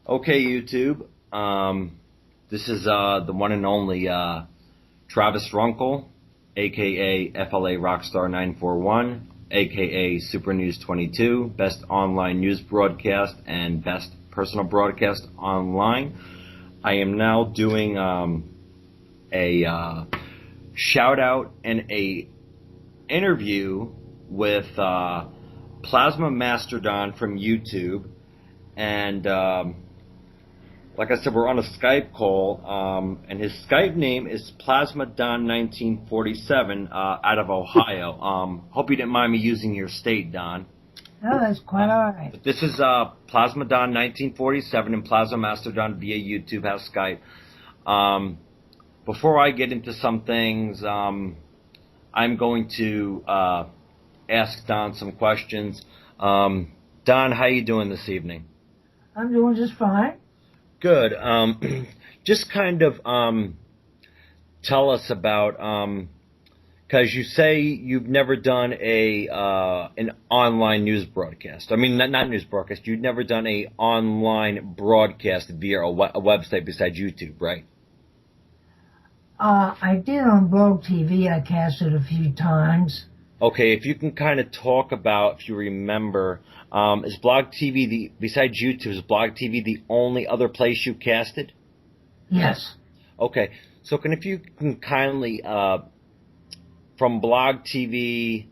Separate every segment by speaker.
Speaker 1: Okay, YouTube. This is the one and only Travis Runkle, aka FLA Rockstar 941, aka Super News 22, best online news broadcast and best personal broadcast online. I am now doing a shout out and a interview with Plasmamasterdon from YouTube, and like I said, we're on a Skype call, and his Skype name is plasmamasterdon1947 out of Ohio. Hope you didn't mind me using your state, Don.
Speaker 2: No, that's quite all right.
Speaker 1: But this is Plasmadon1947 and Plasmamasterdon via YouTube has Skype. Before I get into some things, I'm going to ask Don some questions. Don, how you doing this evening?
Speaker 2: I'm doing just fine.
Speaker 1: Good. Just kind of tell us about, because you say you've never done an online news broadcast. I mean, not news broadcast. You've never done a online broadcast via a website besides YouTube, right?
Speaker 2: I did on Blog TV. I cast it a few times.
Speaker 1: Okay, if you can kind of talk about, if you remember, is Blog TV besides YouTube, is Blog TV the only other place you casted?
Speaker 2: Yes.
Speaker 1: Okay, so if you can kindly, from Blog TV,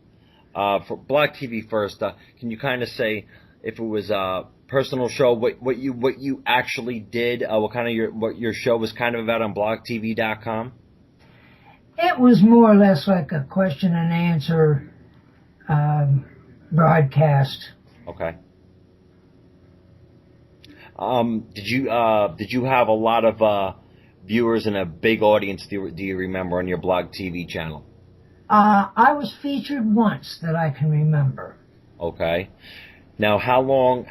Speaker 1: for Blog TV first, can you kind of say if it was a personal show, what you actually did, what your show was kind of about on blogtv.com?
Speaker 2: It was more or less like a question and answer broadcast.
Speaker 1: Okay. Did you have a lot of viewers and a big audience? Do you remember on your Blog TV channel?
Speaker 2: I was featured once that I can remember.
Speaker 1: Okay. Now, how long,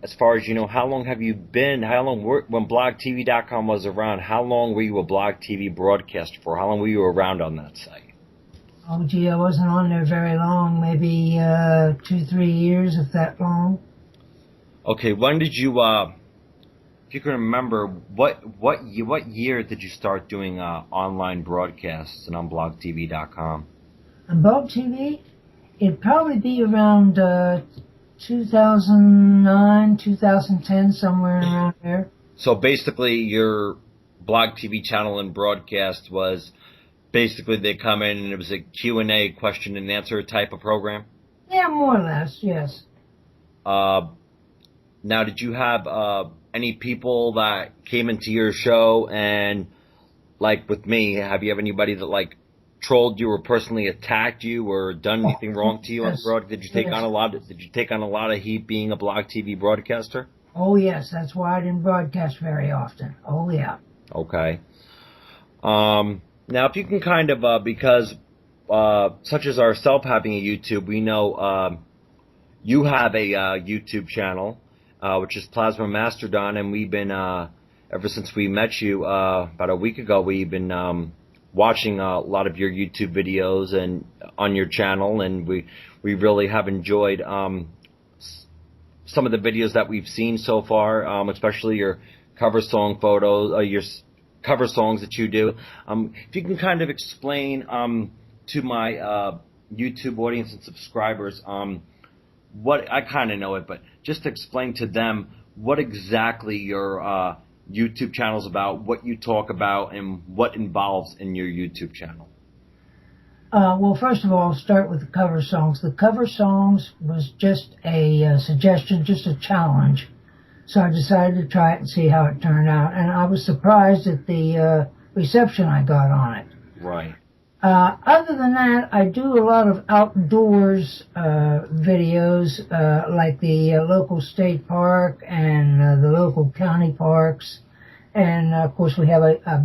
Speaker 1: as far as you know, how long have you been, when blogtv.com was around, how long were you a Blog TV broadcaster for? How long were you around on that site?
Speaker 2: Oh, gee, I wasn't on there very long, maybe 2-3 years, if that long.
Speaker 1: Okay, when did you, if you can remember, what year did you start doing online broadcasts and on blogtv.com?
Speaker 2: On Blog TV? It'd probably be around 2009, 2010, somewhere around there.
Speaker 1: So basically your Blog TV channel and broadcast was basically they come in and it was a Q&A, question and answer type of program?
Speaker 2: Yeah, more or less, yes.
Speaker 1: Now, did you have any people that came into your show and, like with me, have you have anybody that like trolled you or personally attacked you or done anything wrong to you on the broad? Did you take on a lot of heat being a Blog TV broadcaster?
Speaker 2: Oh yes, that's why I didn't broadcast very often. Oh yeah.
Speaker 1: Okay. Now if you can kind of because such as ourselves having a YouTube, we know you have a YouTube channel which is Plasmamasterdon, and we've been ever since we met you about a week ago, we've been watching a lot of your YouTube videos and on your channel, and we really have enjoyed some of the videos that we've seen so far, especially your cover song photos, your cover songs that you do. If you can kind of explain to my YouTube audience and subscribers, what I kind of know it, but just explain to them what exactly your YouTube channel is about, what you talk about, and what involves in your YouTube channel.
Speaker 2: Well, first of all, I'll start with the cover songs. The cover songs was just a suggestion, just a challenge. So I decided to try it and see how it turned out. And I was surprised at the reception I got on it.
Speaker 1: Right.
Speaker 2: Other than that, I do a lot of outdoors videos, like the local state park and the local county parks. And, of course, we have a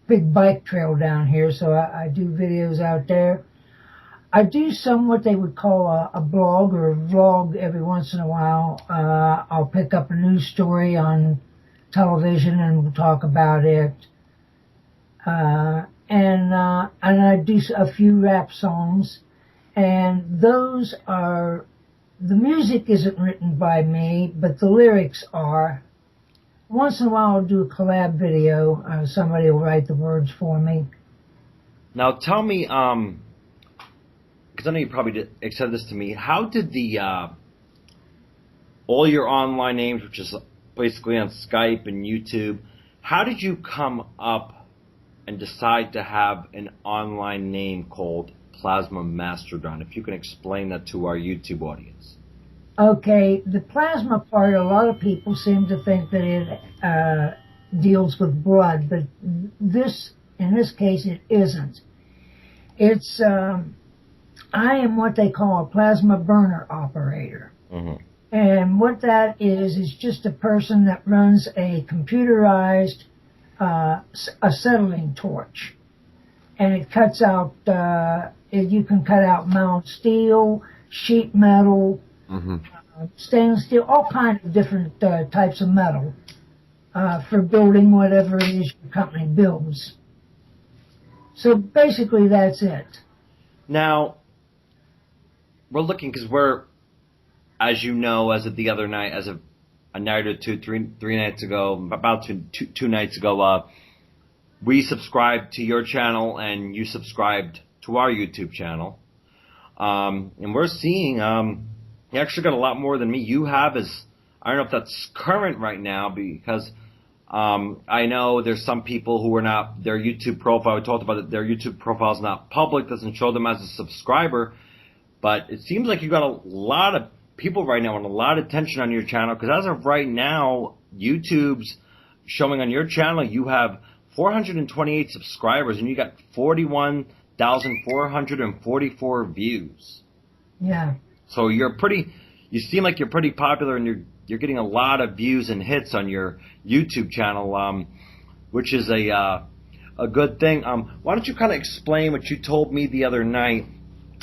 Speaker 2: big bike trail down here, so I do videos out there. I do some what they would call a blog or a vlog every once in a while. I'll pick up a news story on television and we'll talk about it. And I do a few rap songs, and those are, the music isn't written by me, but the lyrics are, once in a while I'll do a collab video. Somebody will write the words for me.
Speaker 1: Now tell me, because I know you probably said this to me, how did the all your online names, which is basically on Skype and YouTube, how did you come up and decide to have an online name called Plasmamasterdon? If you can explain that to our YouTube audience.
Speaker 2: Okay, the plasma part, a lot of people seem to think that it deals with blood, but in this case, it isn't. It's, I am what they call a plasma burner operator.
Speaker 1: Mm-hmm.
Speaker 2: And what that is just a person that runs a computerized acetylene torch. And it cuts out, you can cut out mild steel, sheet metal,
Speaker 1: Mm-hmm.
Speaker 2: Stainless steel, all kinds of different types of metal for building whatever it is your company builds. So basically that's it.
Speaker 1: Now, we're looking, because we're, as you know, as of the other night, as of a night or two, three nights ago, about two nights ago, we subscribed to your channel and you subscribed to our YouTube channel. And we're seeing, you actually got a lot more than me. You have I don't know if that's current right now, because I know there's some people who are not, their YouTube profile, we talked about it, their YouTube profile is not public, doesn't show them as a subscriber, but it seems like you got a lot of people right now and a lot of attention on your channel, because as of right now, YouTube's showing on your channel you have 428 subscribers and you got 41,444 views.
Speaker 2: Yeah.
Speaker 1: So you seem like you're pretty popular, and you're getting a lot of views and hits on your YouTube channel, which is a good thing. Why don't you kind of explain what you told me the other night,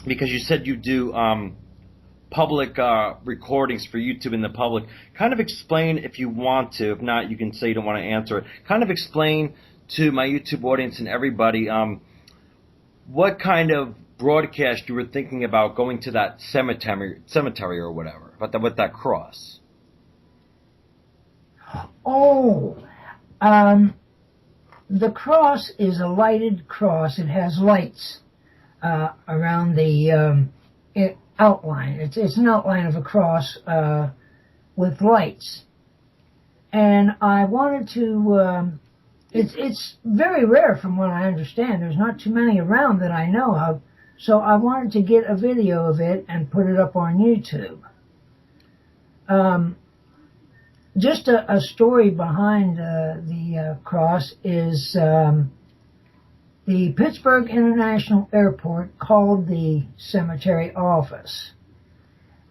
Speaker 1: because you said you do public recordings for YouTube in the public. Kind of explain, if you want to. If not, you can say you don't want to answer it. Kind of explain to my YouTube audience and everybody what kind of broadcast you were thinking about going to that cemetery or whatever, but with that cross.
Speaker 2: Oh, the cross is a lighted cross. It has lights around the outline. It's an outline of a cross with lights. And I wanted to, it's very rare from what I understand. There's not too many around that I know of. So I wanted to get a video of it and put it up on YouTube. Just a story behind the cross is the Pittsburgh International Airport called the cemetery office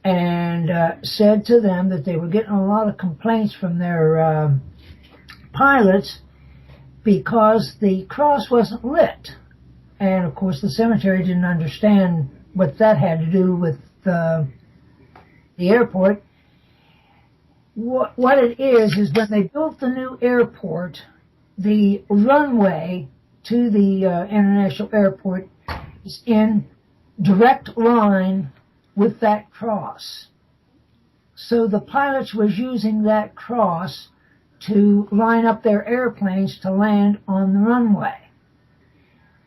Speaker 2: and said to them that they were getting a lot of complaints from their pilots because the cross wasn't lit. And, of course, the cemetery didn't understand what that had to do with the airport. What it is when they built the new airport, the runway to the international airport is in direct line with that cross. So the pilots was using that cross to line up their airplanes to land on the runway.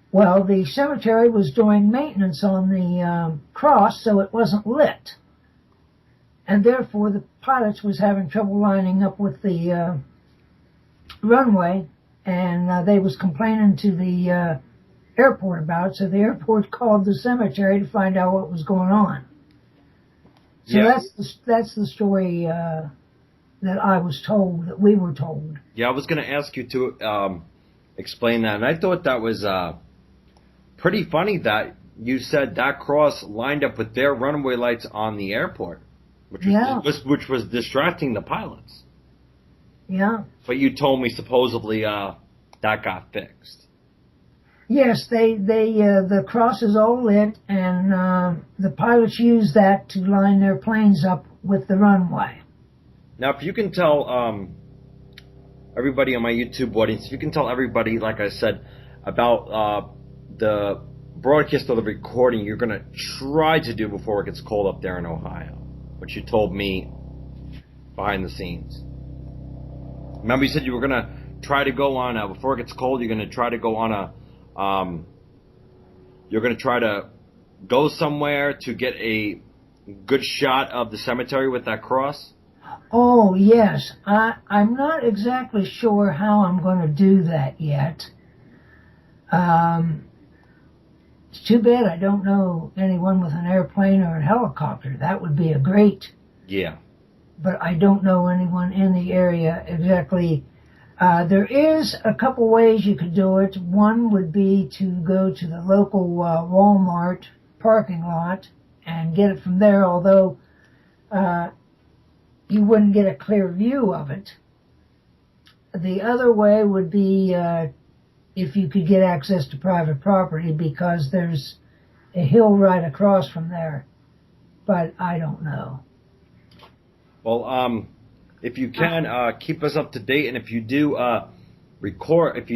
Speaker 2: Well, the cemetery was doing maintenance on the cross, so it wasn't lit. And therefore, the pilots was having trouble lining up with the runway, and they was complaining to the airport about it, so the airport called the cemetery to find out what was going on. So
Speaker 1: yeah.
Speaker 2: That's the story that I was told, that we were told.
Speaker 1: Yeah, I was going to ask you to explain that, and I thought that was pretty funny that you said that cross lined up with their runway lights on the airport, which was distracting the pilots.
Speaker 2: Yeah.
Speaker 1: But you told me supposedly that got fixed.
Speaker 2: Yes, the cross is all lit, and the pilots use that to line their planes up with the runway.
Speaker 1: Now, if you can tell everybody on my YouTube audience, if you can tell everybody, like I said, about the broadcast or the recording you're going to try to do before it gets cold up there in Ohio, which you told me behind the scenes. Remember you said you were gonna try to go on before it gets cold. You're gonna try to go on you're gonna try to go somewhere to get a good shot of the cemetery with that cross.
Speaker 2: Oh, yes. I'm not exactly sure how I'm going to do that yet. It's too bad I don't know anyone with an airplane or a helicopter. That would be a great.
Speaker 1: Yeah.
Speaker 2: But I don't know anyone in the area exactly. There is a couple ways you could do it. One would be to go to the local Walmart parking lot and get it from there, although you wouldn't get a clear view of it. The other way would be if you could get access to private property, because there's a hill right across from there. But I don't know.
Speaker 1: Well, if you can, keep us up to date, and if you do record,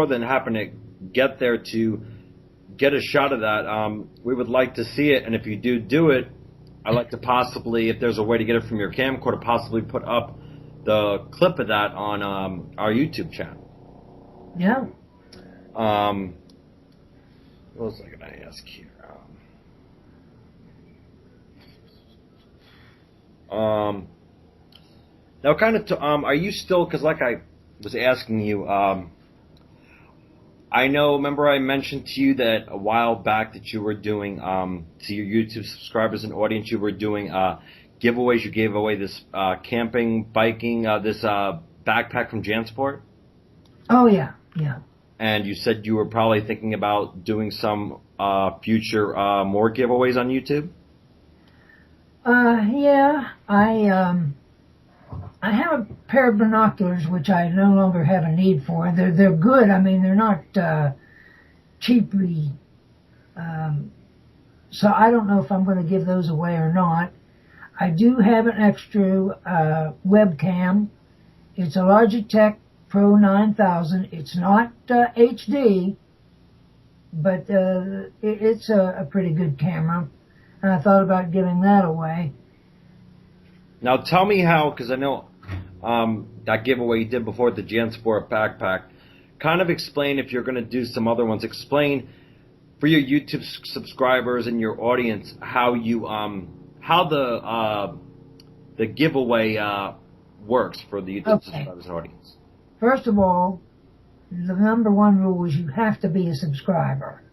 Speaker 1: then happen to get there to get a shot of that, we would like to see it. And if you do it, I'd like to possibly, if there's a way to get it from your camcorder, possibly put up the clip of that on our YouTube channel.
Speaker 2: Yeah.
Speaker 1: What was I going to ask here? Now, kind of, are you still, because like I was asking you, I know, remember I mentioned to you that a while back that you were doing, to your YouTube subscribers and audience, you were doing giveaways. You gave away this camping, biking, this backpack from Jansport.
Speaker 2: Oh, yeah, yeah.
Speaker 1: And you said you were probably thinking about doing some future more giveaways on YouTube?
Speaker 2: Yeah, I have a pair of binoculars which I no longer have a need for. They're good. I mean, they're not cheaply. So I don't know if I'm going to give those away or not. I do have an extra webcam. It's a Logitech Pro 9000. It's not HD, but it's a pretty good camera. And I thought about giving that away.
Speaker 1: Now tell me how, because I know that giveaway you did before, the Jansport backpack. Kind of explain, if you're going to do some other ones, explain for your YouTube subscribers and your audience how you how the giveaway works for the YouTube subscribers and audience.
Speaker 2: First of all, the number one rule is you have to be a subscriber.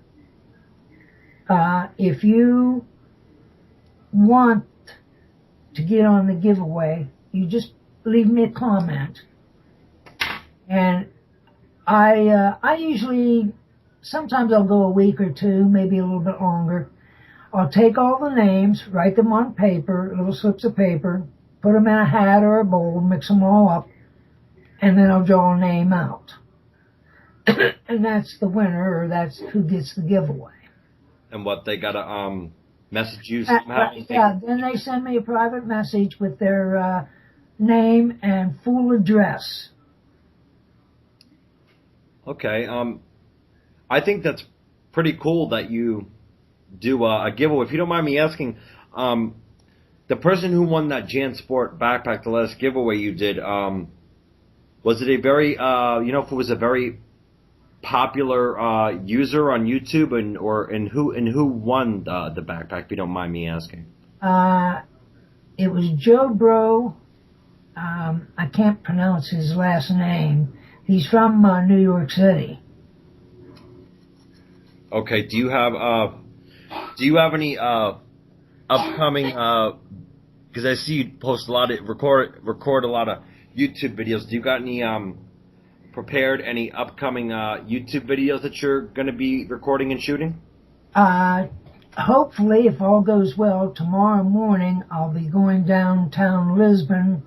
Speaker 2: If you want to get on the giveaway, you just leave me a comment. And I usually, sometimes I'll go a week or two, maybe a little bit longer. I'll take all the names, write them on paper, little slips of paper, put them in a hat or a bowl, mix them all up, and then I'll draw a name out. And that's the winner, or that's who gets the giveaway.
Speaker 1: And what, they got to message you somehow?
Speaker 2: Yeah, then they send me a private message with their name and full address.
Speaker 1: Okay. I think that's pretty cool that you do a giveaway. If you don't mind me asking, the person who won that Jansport backpack, the last giveaway you did, was it a very, if it was a very popular user on YouTube, and who won the backpack, if you don't mind me asking?
Speaker 2: It was Joe Bro. I can't pronounce his last name. He's from New York City.
Speaker 1: Okay. Do you have any upcoming? Because I see you post a lot of record a lot of YouTube videos. Do you got any prepared, any upcoming YouTube videos that you're going to be recording and shooting?
Speaker 2: Hopefully, if all goes well, tomorrow morning I'll be going downtown Lisbon.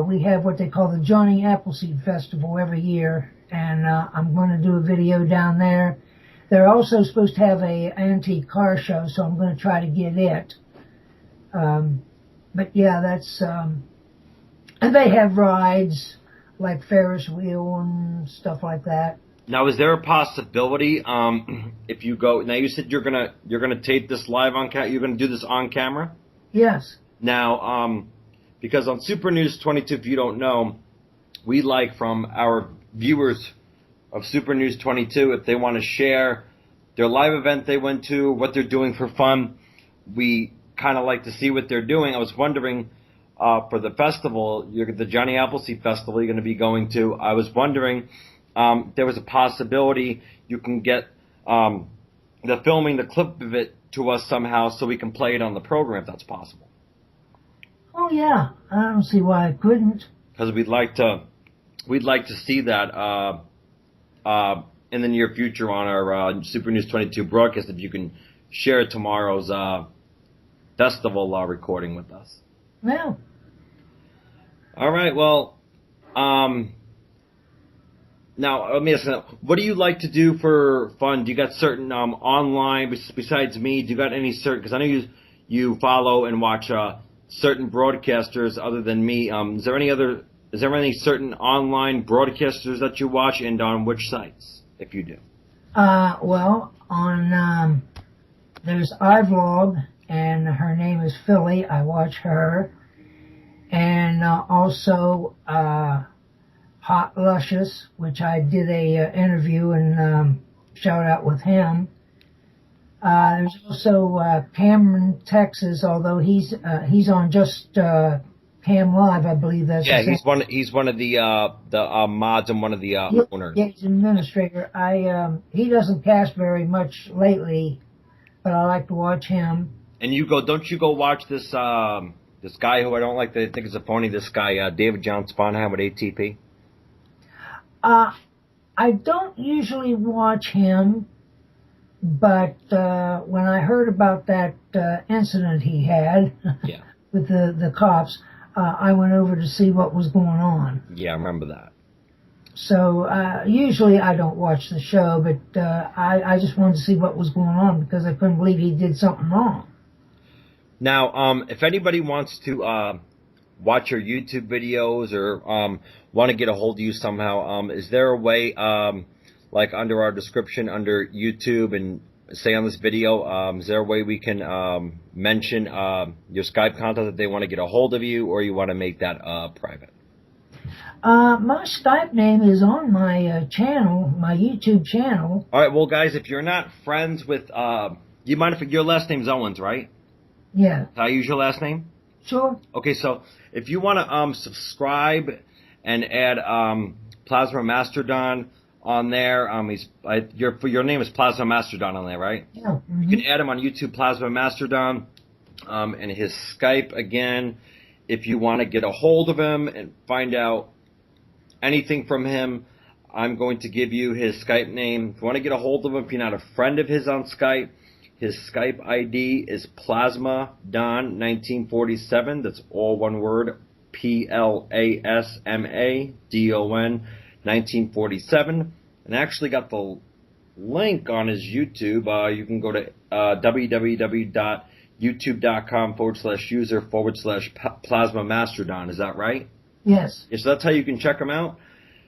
Speaker 2: We have what they call the Johnny Appleseed Festival every year, and I'm going to do a video down there. They're also supposed to have a antique car show, so I'm going to try to get it. But yeah, that's and they have rides like Ferris wheel and stuff like that.
Speaker 1: Now, is there a possibility if you go? Now, you said you're gonna tape this live on camera. You're gonna do this on camera.
Speaker 2: Yes.
Speaker 1: Now, because on Super News 22, if you don't know, we'd like from our viewers of Super News 22, if they want to share their live event they went to, what they're doing for fun. We kind of like to see what they're doing. I was wondering, for the festival, the Johnny Appleseed Festival you're going to be going to, I was wondering there was a possibility you can get the filming, the clip of it to us somehow so we can play it on the program if that's possible.
Speaker 2: Oh yeah, I don't see why I couldn't.
Speaker 1: Because we'd like to see that in the near future on our Super News 22 broadcast. If you can share tomorrow's festival recording with us.
Speaker 2: Yeah.
Speaker 1: All right. Well, now let me ask you, what do you like to do for fun? Do you got certain online besides me? Do you got any certain? Because I know you follow and watch certain broadcasters other than me. Is there any certain online broadcasters that you watch, and on which sites, if you do?
Speaker 2: Well, on there's iVlog, and her name is Philly. I watch her, and also Hot Luscious, which I did a interview and shout out with him. There's also Cameron, Texas, although he's on just Cam Live, I believe that's.
Speaker 1: Yeah, he's one of the mods and one of the owners.
Speaker 2: Yeah, he's an administrator. He doesn't cast very much lately, but I like to watch him.
Speaker 1: And don't you go watch this guy who I don't like to think is a phony. This guy David John Sponheim with ATP.
Speaker 2: I don't usually watch him, but when I heard about that incident he had with the cops, I went over to see what was going on.
Speaker 1: Yeah, I remember that.
Speaker 2: So usually I don't watch the show, but I just wanted to see what was going on because I couldn't believe he did something wrong.
Speaker 1: Now, if anybody wants to watch your YouTube videos or want to get a hold of you somehow, is there a way, like under our description under YouTube and say on this video, is there a way we can mention your Skype contact that they want to get a hold of you, or you want to make that private?
Speaker 2: My Skype name is on my channel, my YouTube channel.
Speaker 1: All right, well, guys, if you're not friends with, you mind if your last name's Owens, right?
Speaker 2: Yeah.
Speaker 1: Can I use your last name?
Speaker 2: Sure.
Speaker 1: Okay, so if you want to subscribe and add plasmamasterdon on there, your name is plasmamasterdon on there, right?
Speaker 2: Yeah. Mm-hmm.
Speaker 1: You can add him on YouTube, plasmamasterdon, and his Skype again. If you want to get a hold of him and find out anything from him, I'm going to give you his Skype name. If you want to get a hold of him, if you're not a friend of his on Skype, his Skype ID is plasmadon1947. That's all one word, PLASMADON 1947. And I actually got the link on his YouTube. You can go to www.youtube.com/user/plasmamasterdon. Is that right?
Speaker 2: Yes.
Speaker 1: Yeah, so that's how you can check him out.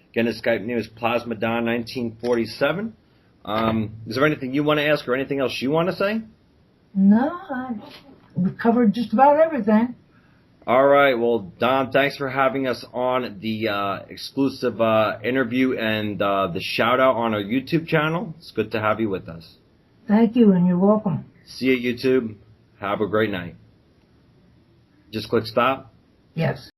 Speaker 1: Again, his Skype name is plasmadon1947. Is there anything you want to ask or anything else you want to say?
Speaker 2: No, we've covered just about everything.
Speaker 1: All right. Well, Don, thanks for having us on the exclusive interview and the shout-out on our YouTube channel. It's good to have you with us.
Speaker 2: Thank you, and you're welcome.
Speaker 1: See you, YouTube. Have a great night. Just click stop.
Speaker 2: Yes.